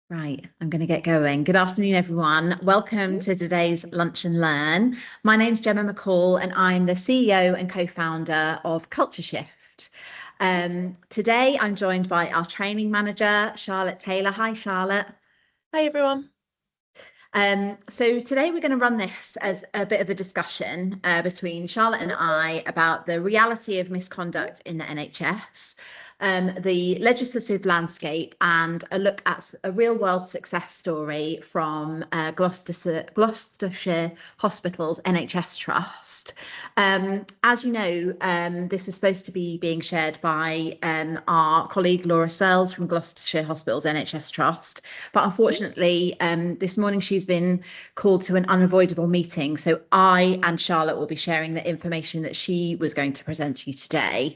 Right, I'm going to get going. Good afternoon, everyone. Welcome to today's Lunch and Learn. My name's Gemma McCall, and I'm the CEO and co-founder of Culture Shift. Today, I'm joined by our training manager, Charlotte Taylor. Hi, Charlotte. Hi, everyone. So today we're going to run this as a bit of a discussion between Charlotte and I about the reality of misconduct in the NHS, the legislative landscape, and a look at a real world success story from Gloucestershire Hospital's NHS Trust. As you know, this was supposed to be being shared by our colleague Laura Searles from Gloucestershire Hospital's NHS Trust, but unfortunately this morning she's been called to an unavoidable meeting, so I and Charlotte will be sharing the information that she was going to present to you today.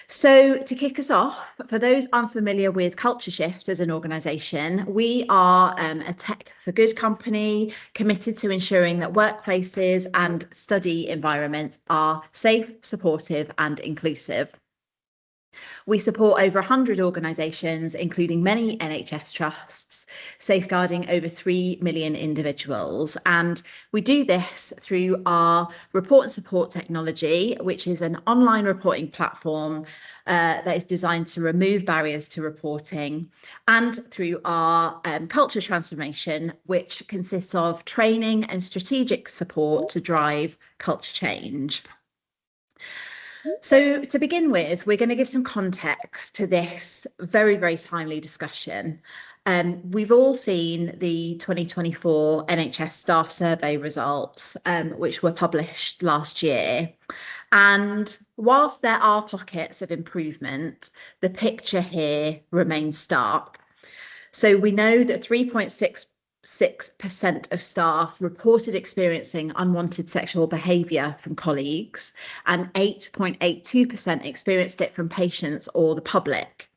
So to kick us off, for those unfamiliar with Culture Shift as an organisation, we are a tech for good company committed to ensuring that workplaces and study environments are safe, supportive and inclusive. We support over 100 organisations, including many NHS trusts, safeguarding over 3 million individuals. And we do this through our report and support technology, which is an online reporting platform that is designed to remove barriers to reporting, and through our culture transformation, which consists of training and strategic support to drive culture change. So to begin with, we're going to give some context to this very, very timely discussion. We've all seen the 2024 NHS staff survey results, which were published last year. And whilst there are pockets of improvement, the picture here remains stark. So we know that 3.66% of staff reported experiencing unwanted sexual behaviour from colleagues, and 8.82% experienced it from patients or the public.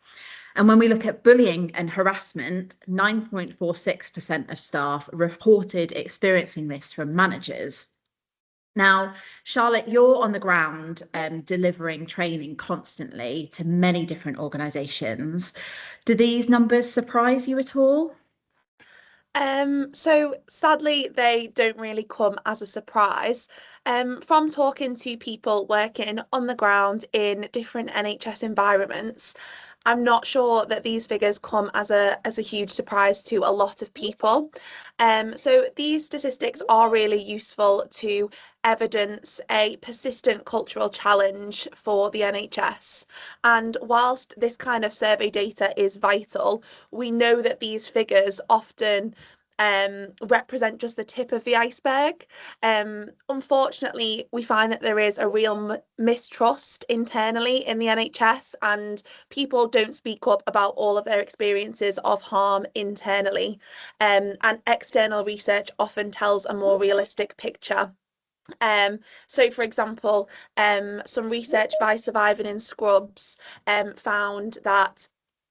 And when we look at bullying and harassment, 9.46% of staff reported experiencing this from managers. Now, Charlotte, you're on the ground delivering training constantly to many different organisations. Do these numbers surprise you at all? So sadly, they don't really come as a surprise. From talking to people working on the ground in different NHS environments, I'm not sure that these figures come as a huge surprise to a lot of people. So these statistics are really useful to evidence a persistent cultural challenge for the NHS. And whilst this kind of survey data is vital, we know that these figures often represent just the tip of the iceberg. Unfortunately, we find that there is a real mistrust internally in the NHS, and people don't speak up about all of their experiences of harm internally. And external research often tells a more realistic picture. So, for example, some research by Surviving in Scrubs found that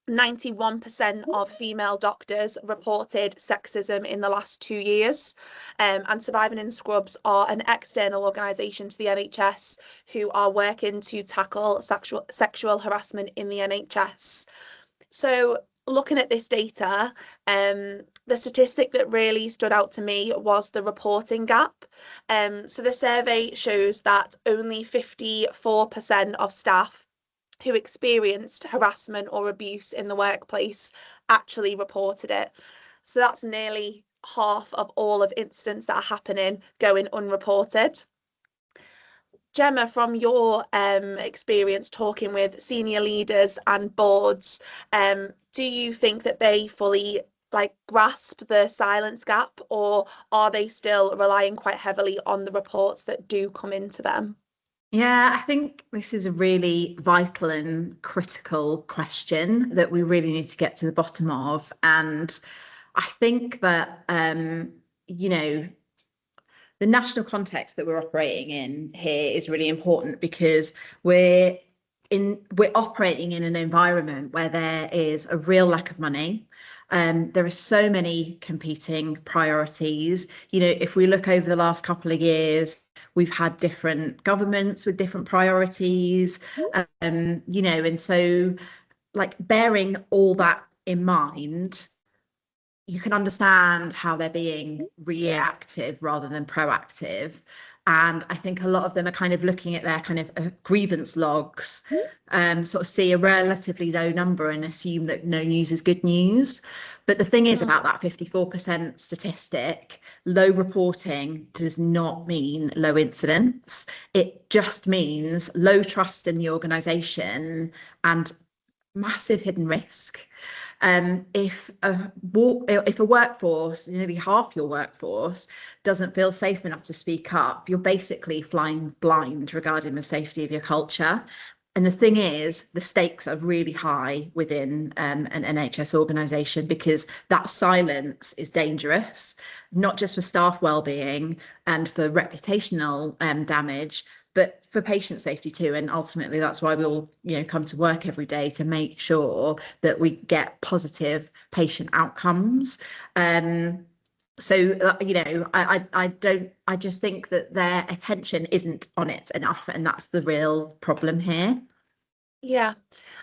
91% of female doctors reported sexism in the last 2 years. And Surviving in Scrubs are an external organisation to the NHS who are working to tackle sexual harassment in the NHS. So looking at this data, the statistic that really stood out to me was the reporting gap. So the survey shows that only 54% of staff who experienced harassment or abuse in the workplace actually reported it. So that's nearly half of all of incidents that are happening going unreported. Gemma, from your experience talking with senior leaders and boards, do you think that they fully grasp the silence gap, or are they still relying quite heavily on the reports that do come into them? Yeah, I think this is a really vital and critical question that we really need to get to the bottom of. And I think that, the national context that we're operating in here is really important, because we're operating in an environment where there is a real lack of money. There are so many competing priorities. If we look over the last couple of years, we've had different governments with different priorities, and so bearing all that in mind, you can understand how they're being reactive rather than proactive. And I think a lot of them are kind of looking at their kind of grievance logs, sort of see a relatively low number and assume that no news is good news. But the thing is about that 54% statistic, low reporting does not mean low incidence. It just means low trust in the organisation and massive hidden risk. If a workforce, nearly half your workforce, doesn't feel safe enough to speak up, you're basically flying blind regarding the safety of your culture. And the thing is, the stakes are really high within an NHS organisation, because that silence is dangerous, not just for staff wellbeing and for reputational damage, but for patient safety too. And ultimately, that's why we all, come to work every day, to make sure that we get positive patient outcomes. So, I just think that their attention isn't on it enough, and that's the real problem here. Yeah,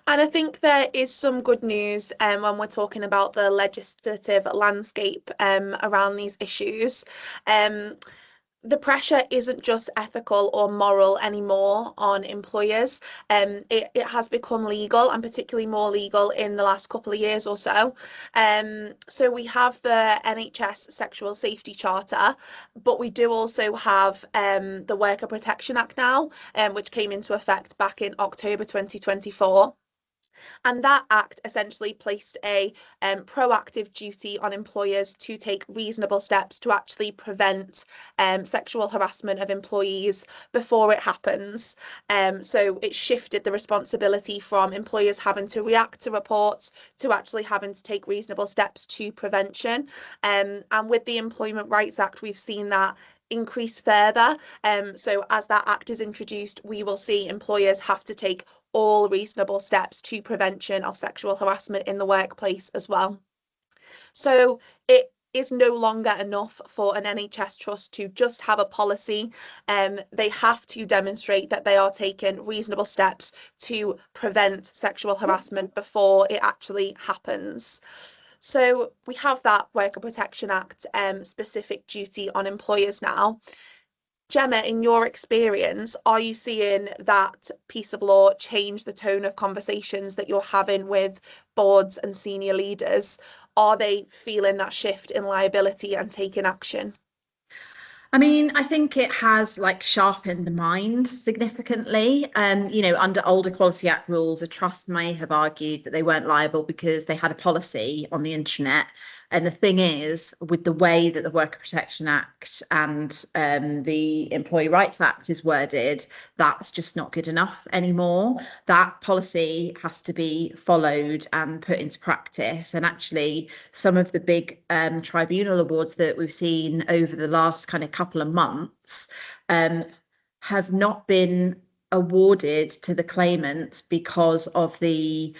and I think there is some good news when we're talking about the legislative landscape around these issues. The pressure isn't just ethical or moral anymore on employers. It has become legal, and particularly more legal in the last couple of years or so. So we have the NHS Sexual Safety Charter, but we do also have the Worker Protection Act now, which came into effect back in October 2024. And that act essentially placed a proactive duty on employers to take reasonable steps to actually prevent sexual harassment of employees before it happens. So it shifted the responsibility from employers having to react to reports to actually having to take reasonable steps to prevention. And with the Employment Rights Act, we've seen that increase further. So as that act is introduced, we will see employers have to take all reasonable steps to prevention of sexual harassment in the workplace as well. So it is no longer enough for an NHS trust to just have a policy. They have to demonstrate that they are taking reasonable steps to prevent sexual harassment before it actually happens. So we have that Worker Protection Act specific duty on employers now. Gemma, in your experience, are you seeing that piece of law change the tone of conversations that you're having with boards and senior leaders? Are they feeling that shift in liability and taking action? I mean, I think it has sharpened the mind significantly. Under old Equality Act rules, a trust may have argued that they weren't liable because they had a policy on the internet. And the thing is, with the way that the Worker Protection Act and the Employee Rights Act is worded, that's just not good enough anymore. That policy has to be followed and put into practice. And actually, some of the big tribunal awards that we've seen over the last kind of couple of months have not been awarded to the claimant because of the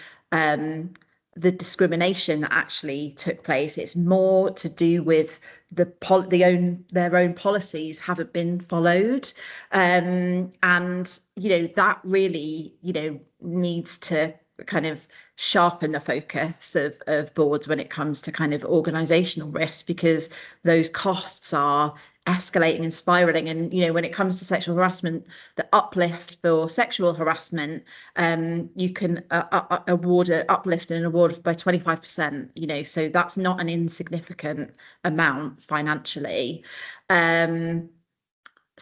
discrimination that actually took place. It's more to do with their own policies haven't been followed, and that really needs to kind of sharpen the focus of boards when it comes to kind of organizational risk, because those costs are escalating and spiraling. And when it comes to sexual harassment, the uplift for sexual harassment, you can award an uplift in an award by 25%, so that's not an insignificant amount financially. So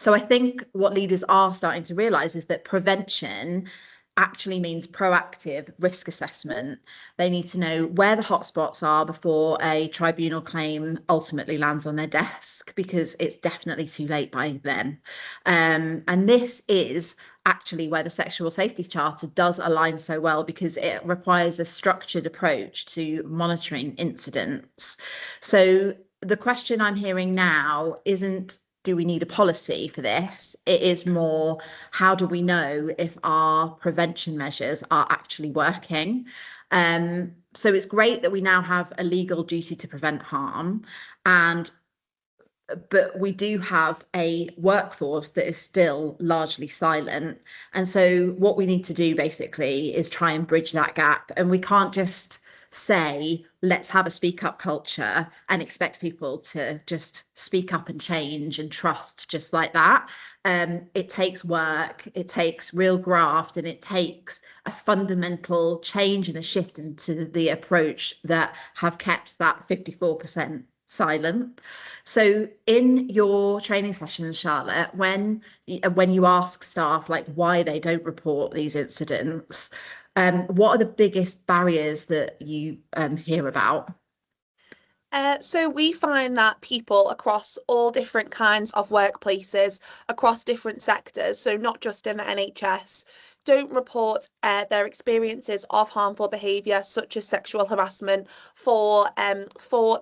I think what leaders are starting to realize is that prevention actually means proactive risk assessment. They need to know where the hotspots are before a tribunal claim ultimately lands on their desk, because it's definitely too late by then. And this is actually where the Sexual Safety Charter does align so well, because it requires a structured approach to monitoring incidents. So the question I'm hearing now isn't, do we need a policy for this? It is more, how do we know if our prevention measures are actually working? So it's great that we now have a legal duty to prevent harm, but we do have a workforce that is still largely silent. And so what we need to do basically is try and bridge that gap. And we can't just say, let's have a speak up culture and expect people to just speak up and change and trust just like that. It takes work, it takes real graft, and it takes a fundamental change and a shift into the approach that have kept that 54% silent. So in your training sessions, Charlotte, when you ask staff like why they don't report these incidents, what are the biggest barriers that you hear about? So we find that people across all different kinds of workplaces, across different sectors, so not just in the NHS, don't report their experiences of harmful behaviour, such as sexual harassment, for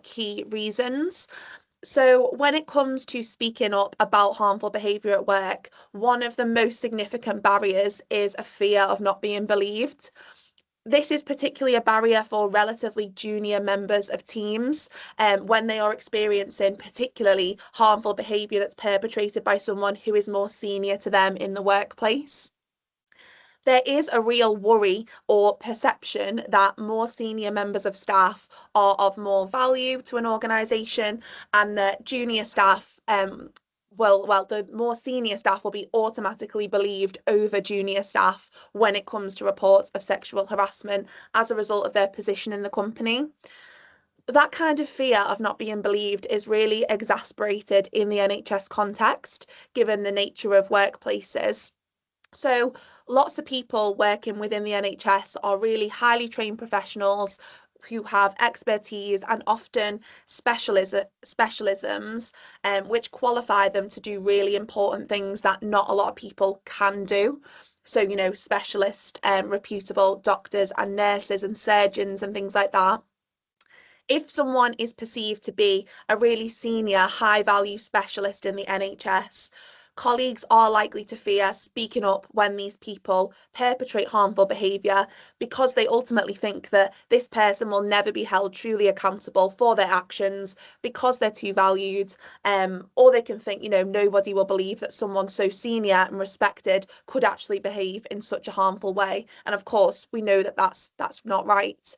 key reasons. So when it comes to speaking up about harmful behaviour at work, one of the most significant barriers is a fear of not being believed. This is particularly a barrier for relatively junior members of teams when they are experiencing particularly harmful behaviour that's perpetrated by someone who is more senior to them in the workplace. There is a real worry or perception that more senior members of staff are of more value to an organisation, and that junior staff the more senior staff will be automatically believed over junior staff when it comes to reports of sexual harassment as a result of their position in the company. That kind of fear of not being believed is really exasperated in the NHS context, given the nature of workplaces. So lots of people working within the NHS are really highly trained professionals who have expertise and often specialisms, which qualify them to do really important things that not a lot of people can do. So, specialist, reputable doctors and nurses and surgeons and things like that. If someone is perceived to be a really senior, high value specialist in the NHS, colleagues are likely to fear speaking up when these people perpetrate harmful behaviour, because they ultimately think that this person will never be held truly accountable for their actions because they're too valued, or they can think, nobody will believe that someone so senior and respected could actually behave in such a harmful way. And of course, we know that that's not right.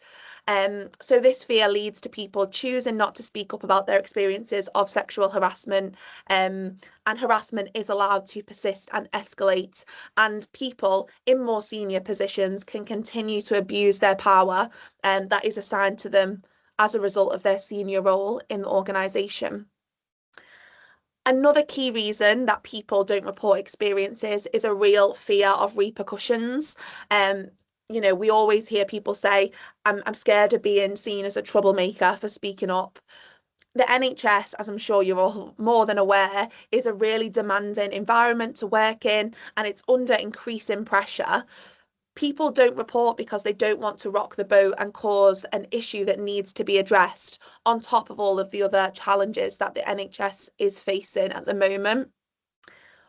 So this fear leads to people choosing not to speak up about their experiences of sexual harassment, and harassment is allowed to persist and escalate, and people in more senior positions can continue to abuse their power that is assigned to them as a result of their senior role in the organisation. Another key reason that people don't report experiences is a real fear of repercussions. We always hear people say, I'm scared of being seen as a troublemaker for speaking up. The NHS, as I'm sure you're all more than aware, is a really demanding environment to work in, and it's under increasing pressure. People don't report because they don't want to rock the boat and cause an issue that needs to be addressed, on top of all of the other challenges that the NHS is facing at the moment.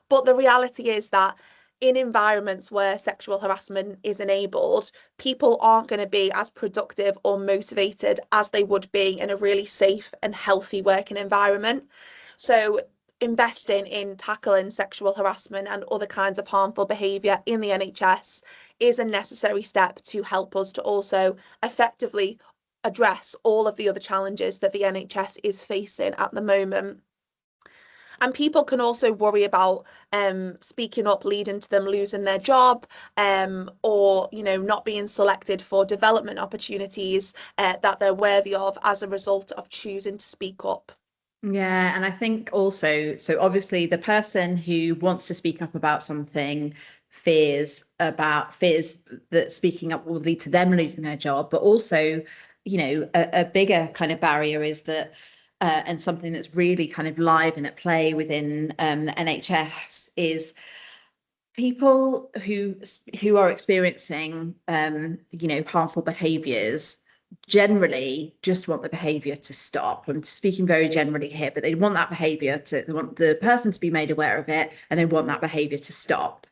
But the reality is that in environments where sexual harassment is enabled, people aren't going to be as productive or motivated as they would be in a really safe and healthy working environment. So investing in tackling sexual harassment and other kinds of harmful behaviour in the NHS is a necessary step to help us to also effectively address all of the other challenges that the NHS is facing at the moment. And people can also worry about speaking up leading to them losing their job, or not being selected for development opportunities that they're worthy of as a result of choosing to speak up. Yeah, and I think also, so obviously the person who wants to speak up about something fears that speaking up will lead to them losing their job, but also, a bigger kind of barrier is that, and something that's really kind of live and at play within the NHS is people who are experiencing harmful behaviours generally just want the behaviour to stop. I'm speaking very generally here, but they want that behaviour they want the person to be made aware of it, and they want that behaviour to stop.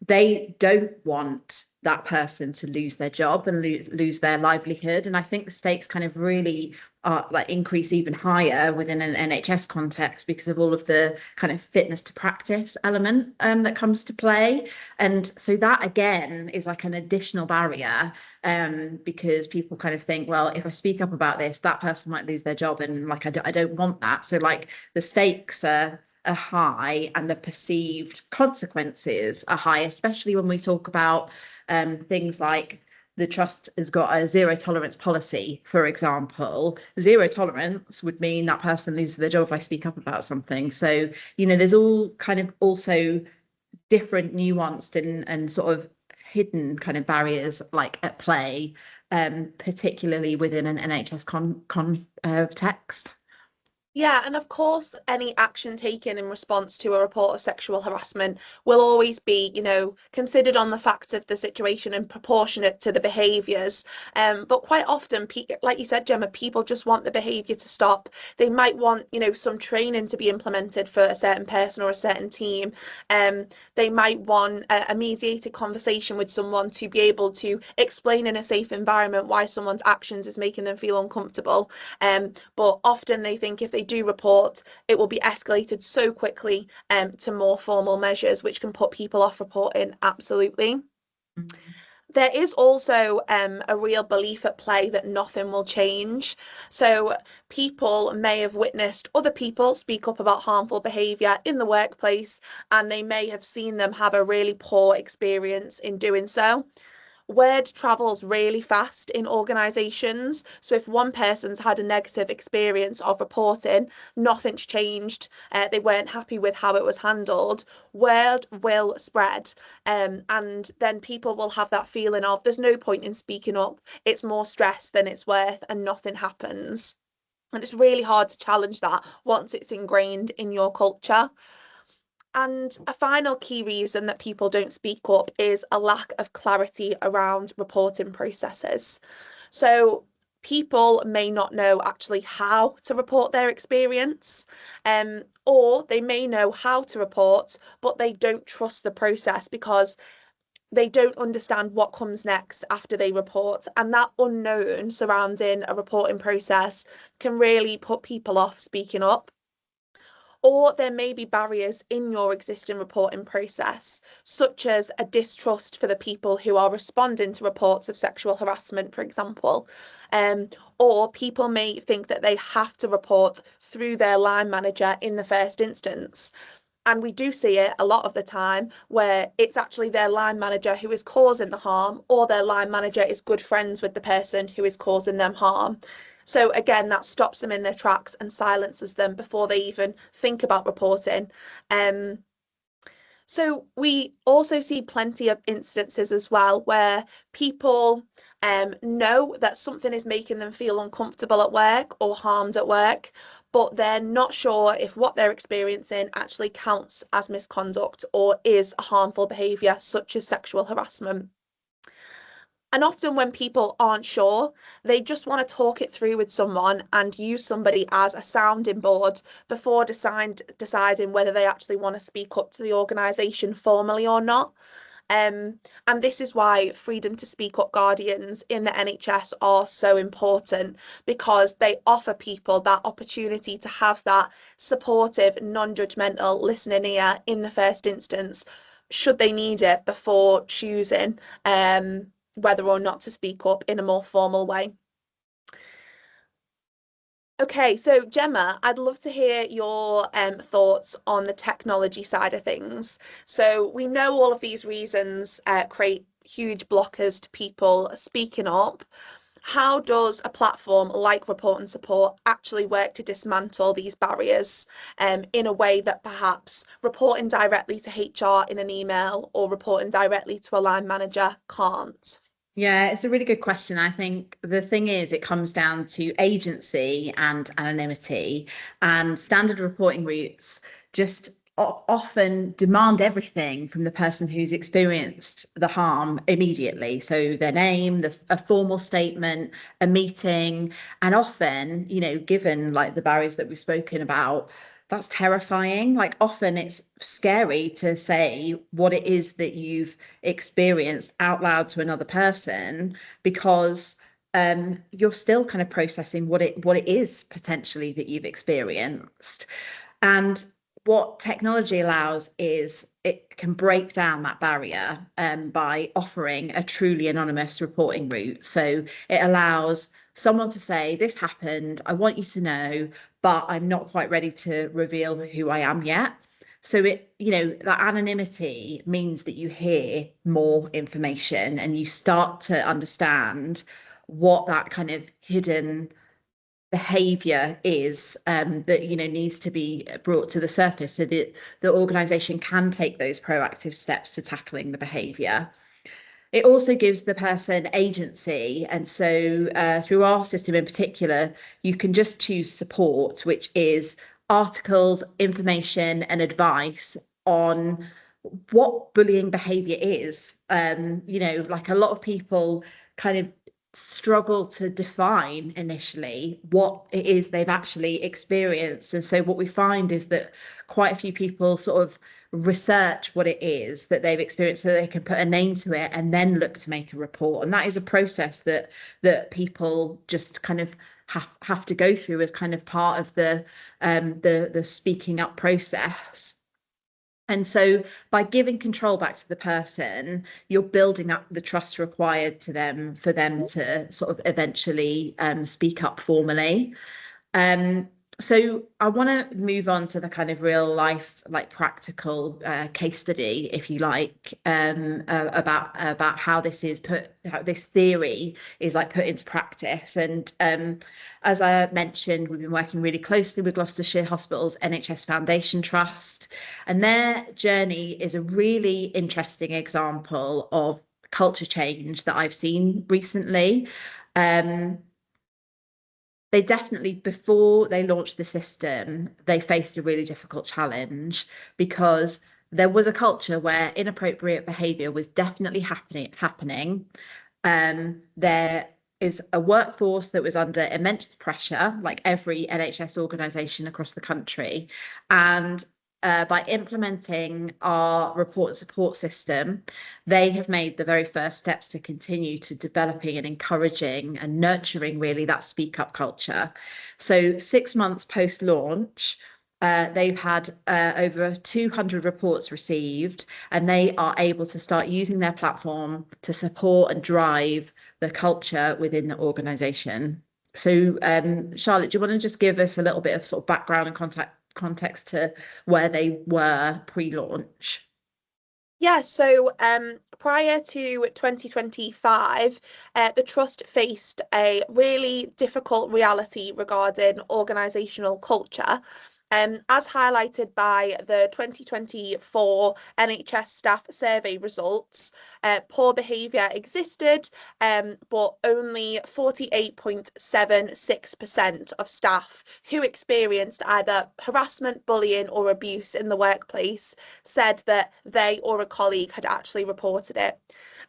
they don't want that person to lose their job and lose their livelihood. And I think the stakes kind of really are like increase even higher within an NHS context because of all of the kind of fitness to practice element that comes to play. And so that again is like an additional barrier because people kind of think, well, if I speak up about this, that person might lose their job, and like I don't want that. So like the stakes are high and the perceived consequences are high, especially when we talk about things like the trust has got a zero tolerance policy, for example. Zero tolerance would mean that person loses their job if I speak up about something. So, you know, there's all kind of also different nuanced and sort of hidden kind of barriers like at play, particularly within an NHS context. Yeah, and of course, any action taken in response to a report of sexual harassment will always be, considered on the facts of the situation and proportionate to the behaviours. But quite often, like you said, Gemma, people just want the behaviour to stop. They might want, some training to be implemented for a certain person or a certain team. They might want a mediated conversation with someone to be able to explain in a safe environment why someone's actions is making them feel uncomfortable. But often they think if they do report, it will be escalated so quickly to more formal measures, which can put people off reporting. Absolutely. There is also a real belief at play that nothing will change. So people may have witnessed other people speak up about harmful behaviour in the workplace, and they may have seen them have a really poor experience in doing so. Word travels really fast in organisations. So if one person's had a negative experience of reporting, nothing's changed, they weren't happy with how it was handled, word will spread. And then people will have that feeling of there's no point in speaking up. It's more stress than it's worth and nothing happens. And it's really hard to challenge that once it's ingrained in your culture. And a final key reason that people don't speak up is a lack of clarity around reporting processes. So people may not know actually how to report their experience, or they may know how to report, but they don't trust the process because they don't understand what comes next after they report. And that unknown surrounding a reporting process can really put people off speaking up. Or there may be barriers in your existing reporting process, such as a distrust for the people who are responding to reports of sexual harassment, for example. Or people may think that they have to report through their line manager in the first instance. And we do see it a lot of the time where it's actually their line manager who is causing the harm, or their line manager is good friends with the person who is causing them harm. So again, that stops them in their tracks and silences them before they even think about reporting. So we also see plenty of instances as well where people know that something is making them feel uncomfortable at work or harmed at work, but they're not sure if what they're experiencing actually counts as misconduct or is a harmful behaviour such as sexual harassment. And often when people aren't sure, they just want to talk it through with someone and use somebody as a sounding board before deciding whether they actually want to speak up to the organisation formally or not. And this is why freedom to speak up guardians in the NHS are so important, because they offer people that opportunity to have that supportive, non-judgmental listening ear in the first instance, should they need it, before choosing whether or not to speak up in a more formal way. Okay, so Gemma, I'd love to hear your thoughts on the technology side of things. So we know all of these reasons create huge blockers to people speaking up. How does a platform like Report and Support actually work to dismantle these barriers in a way that perhaps reporting directly to HR in an email or reporting directly to a line manager can't? Yeah, it's a really good question. I think the thing is, it comes down to agency and anonymity, and standard reporting routes just often demand everything from the person who's experienced the harm immediately. So their name, a formal statement, a meeting, and often, given like the barriers that we've spoken about, that's terrifying. Like often it's scary to say what it is that you've experienced out loud to another person, because you're still kind of processing what it is potentially that you've experienced. And what technology allows is it can break down that barrier by offering a truly anonymous reporting route. So it allows someone to say, this happened, I want you to know, but I'm not quite ready to reveal who I am yet. So that anonymity means that you hear more information and you start to understand what that kind of hidden behavior is, that needs to be brought to the surface so that the organization can take those proactive steps to tackling the behavior. It also gives the person agency. And so through our system in particular, you can just choose support, which is articles, information, and advice on what bullying behavior is. Like a lot of people kind of struggle to define initially what it is they've actually experienced. And so what we find is that quite a few people sort of research what it is that they've experienced so they can put a name to it and then look to make a report. And that is a process that people just kind of have to go through as kind of part of the speaking up process. And so by giving control back to the person, you're building up the trust required to them for them to sort of eventually speak up formally. So I want to move on to the kind of real life, like practical case study, if you like, about how this is how this theory is like put into practice. And as I mentioned, we've been working really closely with Gloucestershire Hospitals NHS Foundation Trust, and their journey is a really interesting example of culture change that I've seen recently. They definitely, before they launched the system, they faced a really difficult challenge because there was a culture where inappropriate behaviour was definitely happening. There is a workforce that was under immense pressure, like every NHS organisation across the country. And by implementing our report and support system, they have made the very first steps to continue to developing and encouraging and nurturing really that speak up culture. So 6 months post launch, they've had over 200 reports received, and they are able to start using their platform to support and drive the culture within the organisation. So, Charlotte, do you want to just give us a little bit of sort of background and context to where they were pre-launch? Yeah, so prior to 2025, the Trust faced a really difficult reality regarding organisational culture. As highlighted by the 2024 NHS staff survey results, poor behaviour existed, but only 48.76% of staff who experienced either harassment, bullying, or abuse in the workplace said that they or a colleague had actually reported it.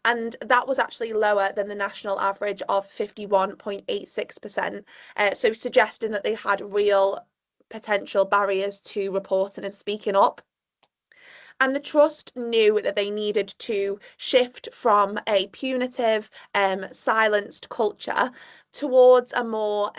And that was actually lower than the national average of 51.86%. So suggesting that they had real potential barriers to reporting and speaking up. And the Trust knew that they needed to shift from a punitive, silenced culture towards a more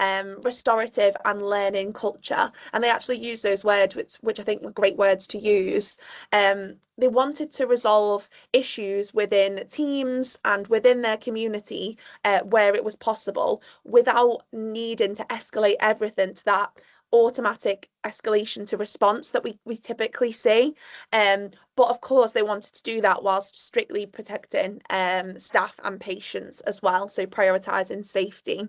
restorative and learning culture. And they actually used those words, which I think were great words to use. They wanted to resolve issues within teams and within their community where it was possible without needing to escalate everything to that automatic escalation to response that we typically see. But of course, they wanted to do that whilst strictly protecting staff and patients as well, so prioritising safety.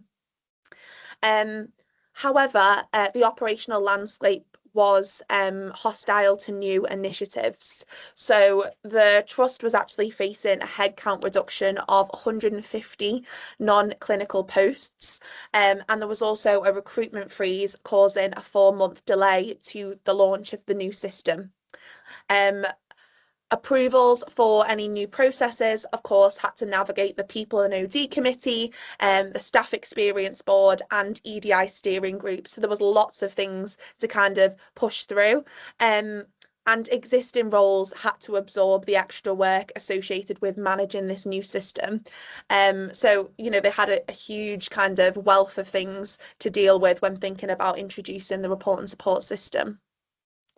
However, the operational landscape was hostile to new initiatives. So the Trust was actually facing a headcount reduction of 150 non-clinical posts. And there was also a recruitment freeze causing a 4-month delay to the launch of the new system. Approvals for any new processes, of course, had to navigate the People and OD Committee, the Staff Experience Board and EDI Steering Group. So there was lots of things to kind of push through. And existing roles had to absorb the extra work associated with managing this new system. So, they had a huge kind of wealth of things to deal with when thinking about introducing the report and support system.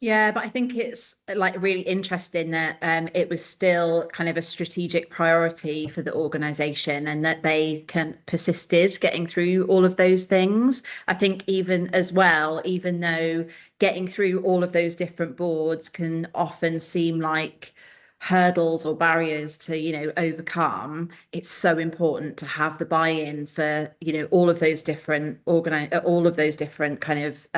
Yeah, but I think it's like really interesting that it was still kind of a strategic priority for the organisation and that they persisted getting through all of those things. I think even as well, even though getting through all of those different boards can often seem like hurdles or barriers to overcome, it's so important to have the buy-in for all of those different kind of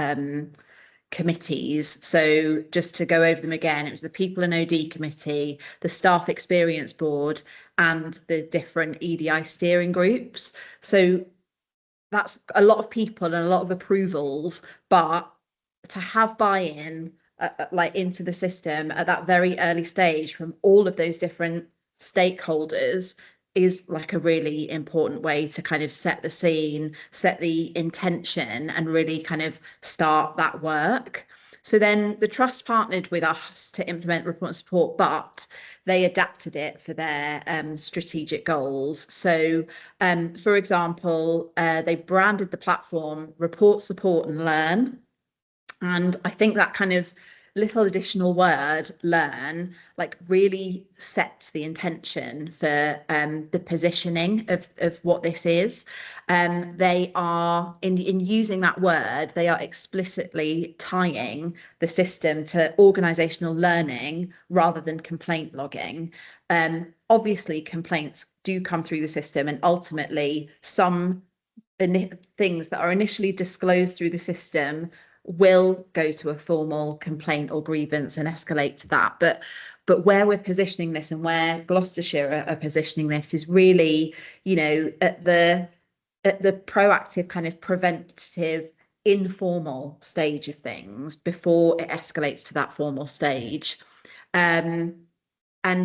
committees. So just to go over them again, it was the People and OD Committee, the Staff Experience Board, and the different EDI steering groups. So that's a lot of people and a lot of approvals, but to have buy-in like into the system at that very early stage from all of those different stakeholders is like a really important way to kind of set the scene, set the intention, and really kind of start that work. So then the trust partnered with us to implement report and support, but they adapted it for their strategic goals. So, for example, they branded the platform Report, Support and Learn. And I think that kind of little additional word, learn, like really sets the intention for the positioning of what this is. They are, in using that word, they are explicitly tying the system to organisational learning rather than complaint logging. Obviously, complaints do come through the system, and ultimately some things that are initially disclosed through the system will go to a formal complaint or grievance and escalate to that. But where we're positioning this and where Gloucestershire are positioning this is really, at the proactive kind of preventative informal stage of things before it escalates to that formal stage. And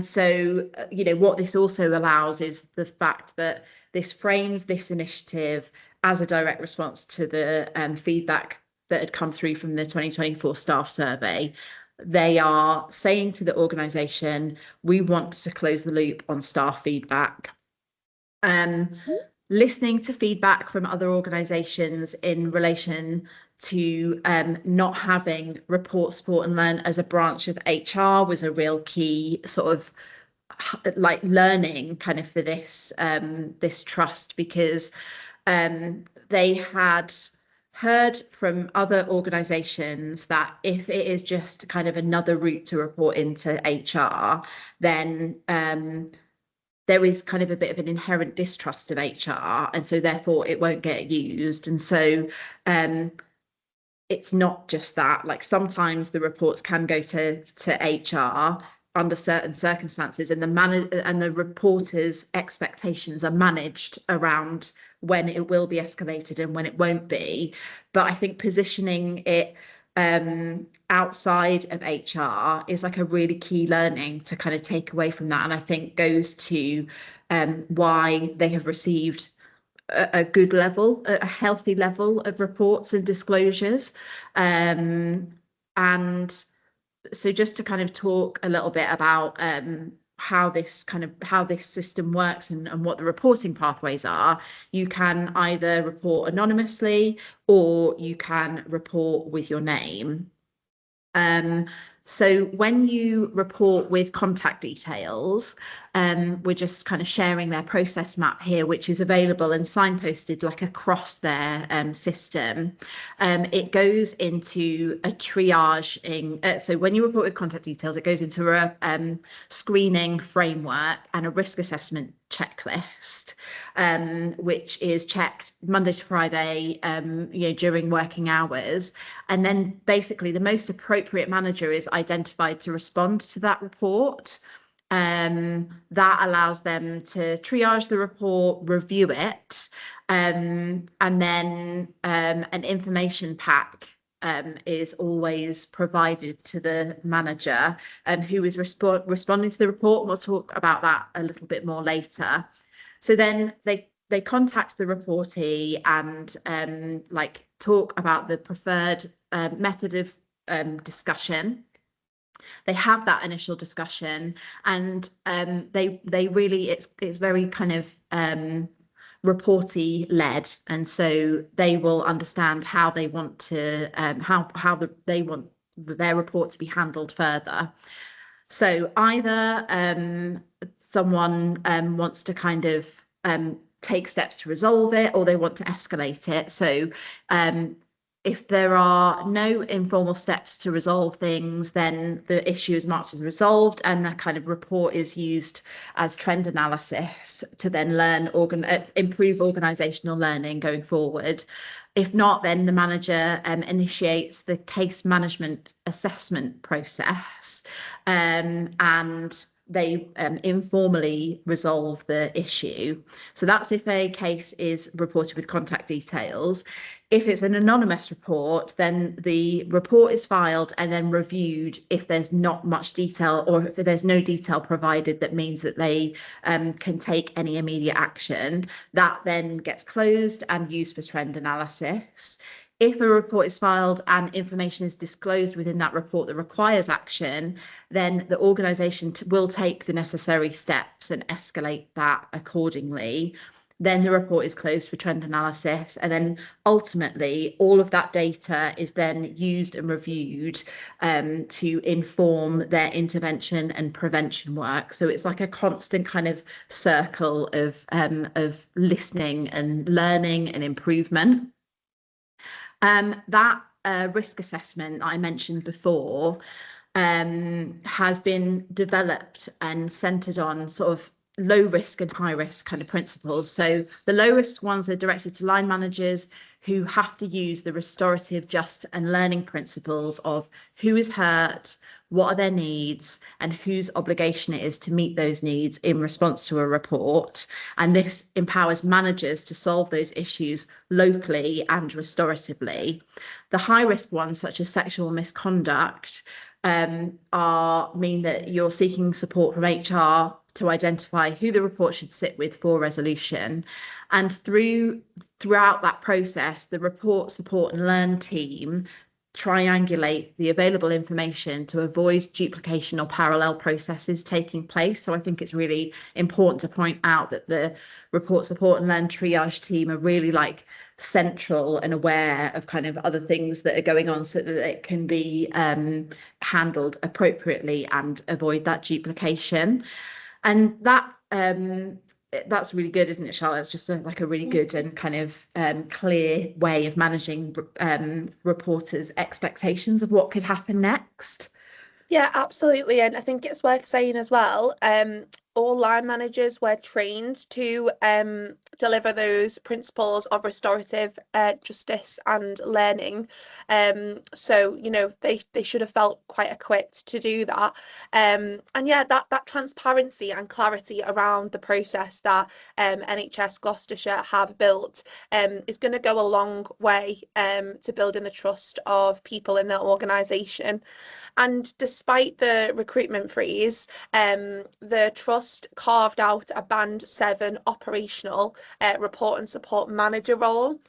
so, what this also allows is the fact that this frames this initiative as a direct response to the feedback that had come through from the 2024 staff survey. They are saying to the organisation, we want to close the loop on staff feedback. Listening to feedback from other organisations in relation to not having report, support and learn as a branch of HR was a real key sort of like learning kind of for this trust, because they had heard from other organisations that if it is just kind of another route to report into HR, then there is kind of a bit of an inherent distrust of HR, and so therefore it won't get used. And so it's not just that, like sometimes the reports can go to HR under certain circumstances, and the reporter's expectations are managed around when it will be escalated and when it won't be. But I think positioning it outside of HR is like a really key learning to kind of take away from that, and I think goes to why they have received a good level, a healthy level of reports and disclosures. And so just to kind of talk a little bit about how this system works and what the reporting pathways are. You can either report anonymously or you can report with your name. So when you report with contact details, we're just kind of sharing their process map here, which is available and signposted like across their system. It goes into a triaging. So when you report with contact details, it goes into a screening framework and a risk assessment checklist, which is checked Monday to Friday, during working hours. And then basically the most appropriate manager is identified to respond to that report. That allows them to triage the report, review it, and then an information pack is always provided to the manager who is responding to the report. And we'll talk about that a little bit more later. So then they contact the reportee and like talk about the preferred method of discussion. They have that initial discussion, and they really it's very kind of reportee led, and so they will understand how they want to they want their report to be handled further. So either someone wants to kind of take steps to resolve it, or they want to escalate it. So if there are no informal steps to resolve things, then the issue is marked as resolved, and that kind of report is used as trend analysis to then improve organisational learning going forward. If not, then the manager initiates the case management assessment process, and they informally resolve the issue. So that's if a case is reported with contact details. If it's an anonymous report, then the report is filed and then reviewed if there's not much detail, or if there's no detail provided that means that they can take any immediate action. That then gets closed and used for trend analysis. If a report is filed and information is disclosed within that report that requires action, then the organisation will take the necessary steps and escalate that accordingly. Then the report is closed for trend analysis, and then ultimately all of that data is then used and reviewed to inform their intervention and prevention work. So it's like a constant kind of circle of listening and learning and improvement. That risk assessment I mentioned before has been developed and centred on sort of low risk and high risk kind of principles. So the low risk ones are directed to line managers who have to use the restorative, just and learning principles of who is hurt, what are their needs, and whose obligation it is to meet those needs in response to a report. And this empowers managers to solve those issues locally and restoratively. The high risk ones, such as sexual misconduct, mean that you're seeking support from HR to identify who the report should sit with for resolution. And throughout that process, the report, support and learn team triangulate the available information to avoid duplication or parallel processes taking place. So I think it's really important to point out that the report, support and learn triage team are really like central and aware of kind of other things that are going on, so that it can be handled appropriately and avoid that duplication. And that's really good, isn't it, Charlotte? It's just like a really good and kind of clear way of managing reporters' expectations of what could happen next. Yeah, absolutely. And I think it's worth saying as well, all line managers were trained to deliver those principles of restorative justice and learning. So, you know, they should have felt quite equipped to do that. And yeah, that transparency and clarity around the process that NHS Gloucestershire have built is going to go a long way to building the trust of people in their organisation. And despite the recruitment freeze, the Trust carved out a Band 7 operational report and support manager role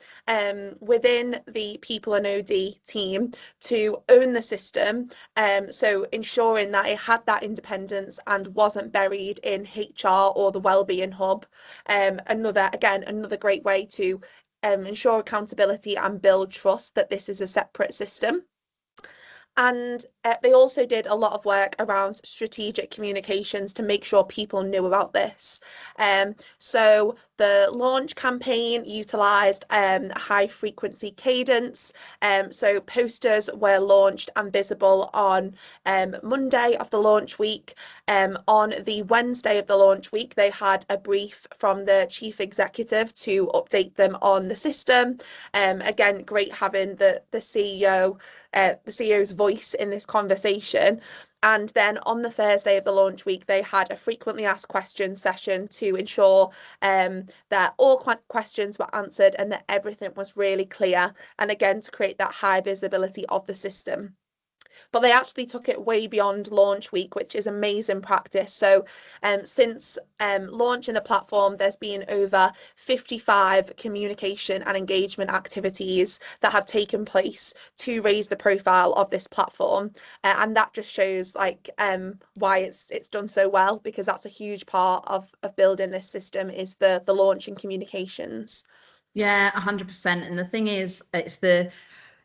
within the People and OD team to own the system, so ensuring that it had that independence and wasn't buried in HR or the Wellbeing Hub. Another great way to ensure accountability and build trust that this is a separate system. And they also did a lot of work around strategic communications to make sure people knew about this. So the launch campaign utilised a high frequency cadence. So posters were launched and visible on Monday of the launch week. On the Wednesday of the launch week, they had a brief from the chief executive to update them on the system. Again, great having the CEO's voice in this conversation. And then on the Thursday of the launch week, they had a frequently asked questions session to ensure that all questions were answered and that everything was really clear. And again, to create that high visibility of the system. But they actually took it way beyond launch week, which is amazing practice. So since launching the platform, there's been over 55 communication and engagement activities that have taken place to raise the profile of this platform. And that just shows like why it's done so well, because that's a huge part of building this system is the launch and communications. Yeah, 100%. And the thing is,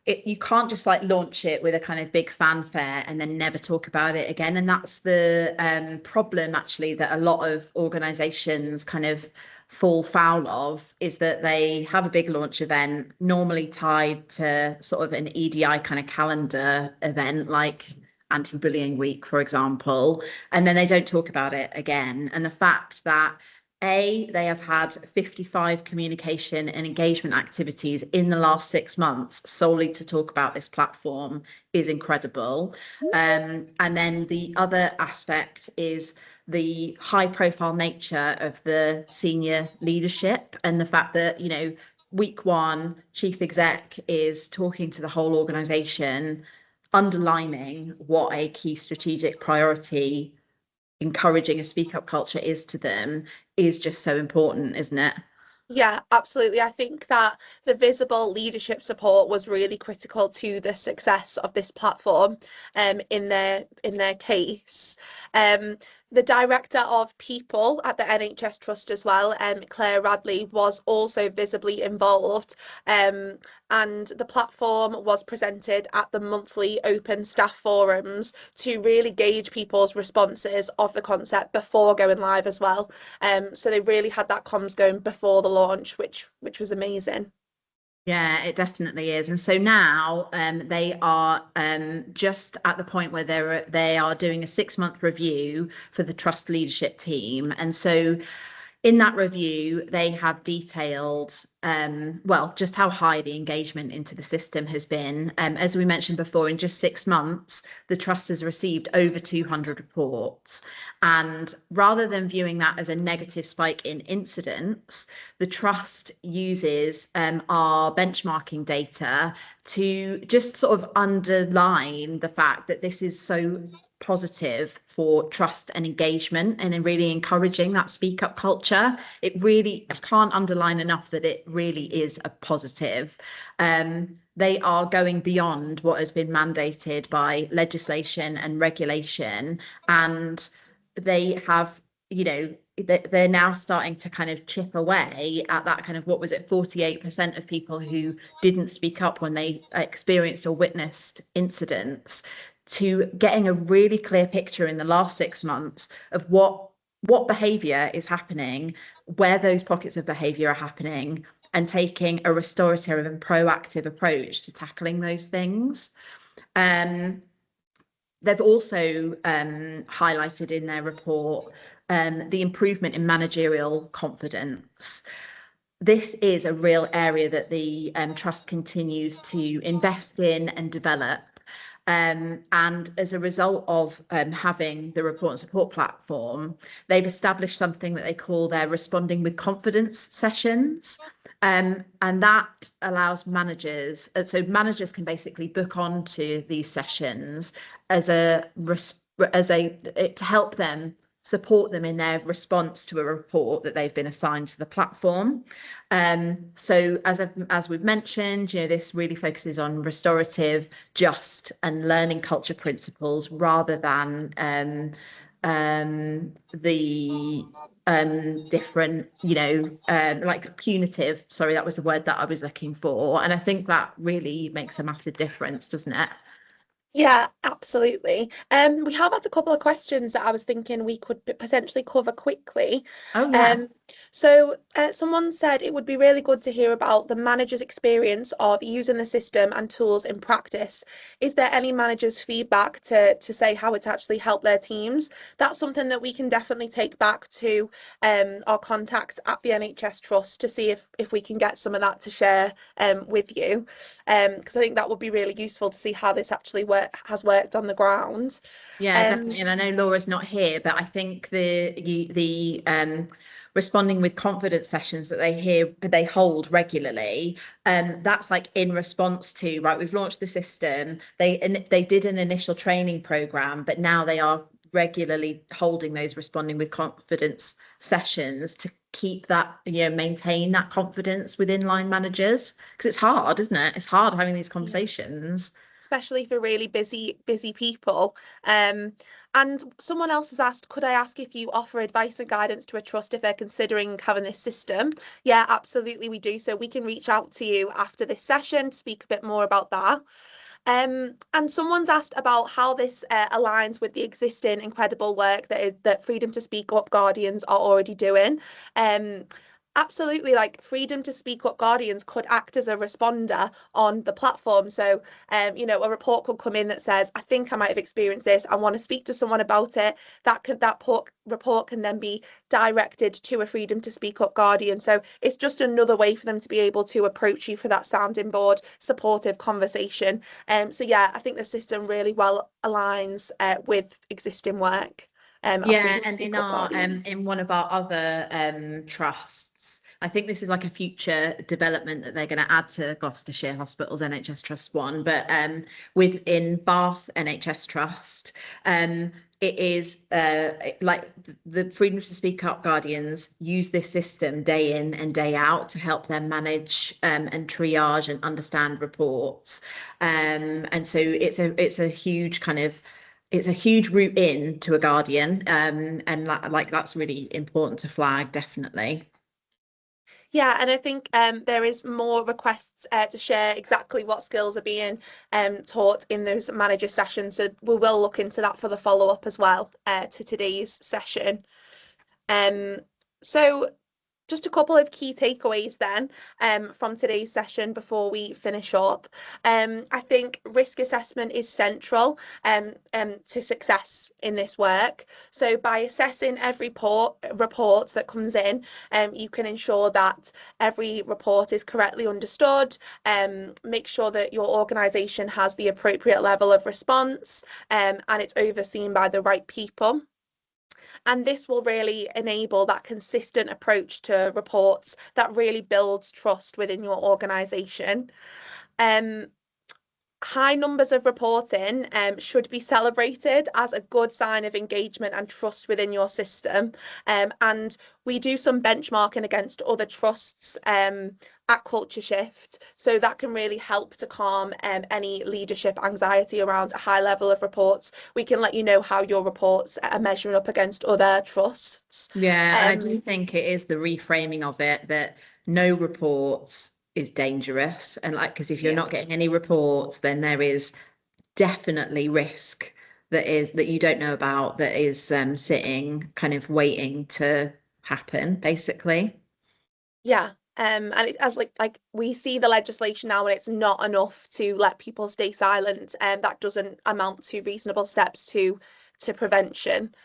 you can't just like launch it with a kind of big fanfare and then never talk about it again. And that's the problem actually that a lot of organizations kind of fall foul of, is that they have a big launch event, normally tied to sort of an EDI kind of calendar event like Anti-Bullying Week, for example, and then they don't talk about it again. And the fact that they have had 55 communication and engagement activities in the last 6 months solely to talk about this platform is incredible. And then the other aspect is the high profile nature of the senior leadership, and the fact that, week one, chief exec is talking to the whole organization, underlining what a key strategic priority encouraging a speak up culture is to them, is just so important, isn't it? Yeah, absolutely. I think that the visible leadership support was really critical to the success of this platform in their case. The director of people at the NHS Trust as well, Claire Radley, was also visibly involved. And the platform was presented at the monthly open staff forums to really gauge people's responses of the concept before going live as well. So they really had that comms going before the launch, which was amazing. Yeah, it definitely is. And so now they are just at the point where they are doing a 6-month review for the trust leadership team. And so in that review, they have detailed, just how high the engagement into the system has been. As we mentioned before, in just 6 months, the trust has received over 200 reports. And rather than viewing that as a negative spike in incidents, the trust uses our benchmarking data to just sort of underline the fact that this is so positive for trust and engagement, and in really encouraging that speak up culture. I can't underline enough that it really is a positive. They are going beyond what has been mandated by legislation and regulation, and they have, they're now starting to kind of chip away at that kind of, 48% of people who didn't speak up when they experienced or witnessed incidents, to getting a really clear picture in the last 6 months of what behaviour is happening, where those pockets of behaviour are happening, and taking a restorative and proactive approach to tackling those things. They've also highlighted in their report the improvement in managerial confidence. This is a real area that the Trust continues to invest in and develop. And as a result of having the report and support platform, they've established something that they call their Responding with Confidence sessions. And that allows managers, so managers can basically book onto these sessions to help them, support them in their response to a report that they've been assigned to the platform. So as we've mentioned, this really focuses on restorative, just, and learning culture principles, rather than the different, like punitive, sorry, that was the word that I was looking for. And I think that really makes a massive difference, doesn't it? Yeah, absolutely. We have had a couple of questions that I was thinking we could potentially cover quickly. Oh, yeah. So someone said it would be really good to hear about the manager's experience of using the system and tools in practice. Is there any manager's feedback to say how it's actually helped their teams? That's something that we can definitely take back to our contacts at the NHS Trust to see if we can get some of that to share with you. Because I think that would be really useful to see how this actually works has worked on the ground. Yeah, definitely. And I know Laura's not here, but I think the responding with confidence sessions that they hold regularly, that's like in response to, right, we've launched the system. They did an initial training program, but now they are regularly holding those responding with confidence sessions to keep that, maintain that confidence within line managers, because it's hard, isn't it? It's hard having these conversations. Especially for really busy people. And someone else has asked, could I ask if you offer advice and guidance to a trust if they're considering having this system? Yeah, absolutely, we do. So we can reach out to you after this session to speak a bit more about that. And someone's asked about how this aligns with the existing incredible work that Freedom to Speak Up Guardians are already doing. Absolutely, like Freedom to Speak Up Guardians could act as a responder on the platform. So, a report could come in that says, I think I might have experienced this. I want to speak to someone about it. That report can then be directed to a Freedom to Speak Up Guardian. So it's just another way for them to be able to approach you for that sounding board, supportive conversation. So yeah, I think the system really well aligns with existing work. Yeah, and in one of our other trusts, I think this is like a future development that they're going to add to Gloucestershire Hospitals NHS Trust one, but within Bath NHS Trust, it is like the Freedom to Speak Up Guardians use this system day in and day out to help them manage and triage and understand reports, and so it's a huge kind of it's a huge route in to a guardian, and like that's really important to flag, definitely. Yeah, and I think there is more requests to share exactly what skills are being taught in those manager sessions. So we will look into that for the follow-up as well to today's session. So just a couple of key takeaways then from today's session before we finish up. I think risk assessment is central to success in this work. So by assessing every report that comes in, you can ensure that every report is correctly understood, make sure that your organisation has the appropriate level of response, and it's overseen by the right people. And this will really enable that consistent approach to reports that really builds trust within your organisation. High numbers of reporting should be celebrated as a good sign of engagement and trust within your system. And we do some benchmarking against other trusts at Culture Shift, so that can really help to calm any leadership anxiety around a high level of reports. We can let you know how your reports are measuring up against other trusts. Yeah, and I do think it is the reframing of it that no reports is dangerous, and like, because if you're not getting any reports, then there is definitely risk that you don't know about, that is sitting kind of waiting to happen, basically. Yeah. And it's as like we see the legislation now, and it's not enough to let people stay silent, and that doesn't amount to reasonable steps to prevention.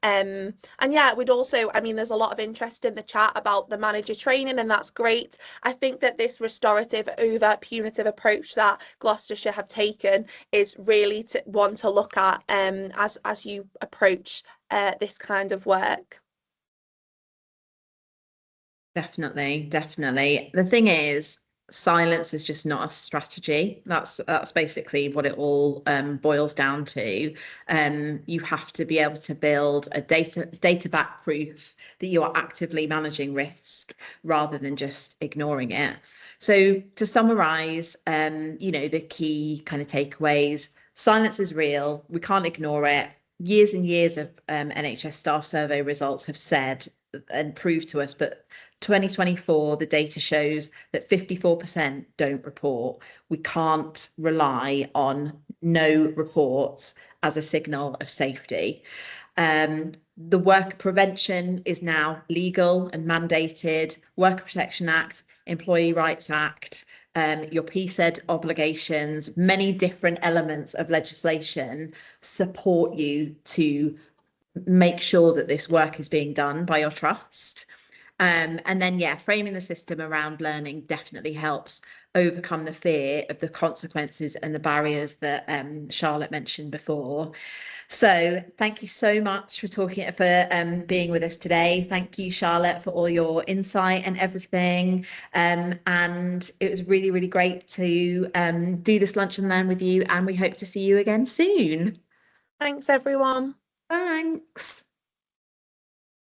And yeah, we'd also, I mean, there's a lot of interest in the chat about the manager training, and that's great. I think that this restorative over punitive approach that Gloucestershire have taken is really one to look at as you approach this kind of work. Definitely. The thing is, silence is just not a strategy. That's basically what it all boils down to. You have to be able to build a data back proof that you are actively managing risk rather than just ignoring it. So to summarize, the key kind of takeaways: silence is real. We can't ignore it. Years and years of NHS staff survey results have said and proved to us, but 2024, the data shows that 54% don't report. We can't rely on no reports as a signal of safety. The work prevention is now legal and mandated. Worker Protection Act, Employee Rights Act, your PSED obligations, many different elements of legislation support you to make sure that this work is being done by your trust. And then, yeah, framing the system around learning definitely helps overcome the fear of the consequences and the barriers that Charlotte mentioned before. So thank you so much for being with us today. Thank you, Charlotte, for all your insight and everything. And it was really, really great to do this lunch and learn with you. And we hope to see you again soon. Thanks, everyone. Thanks.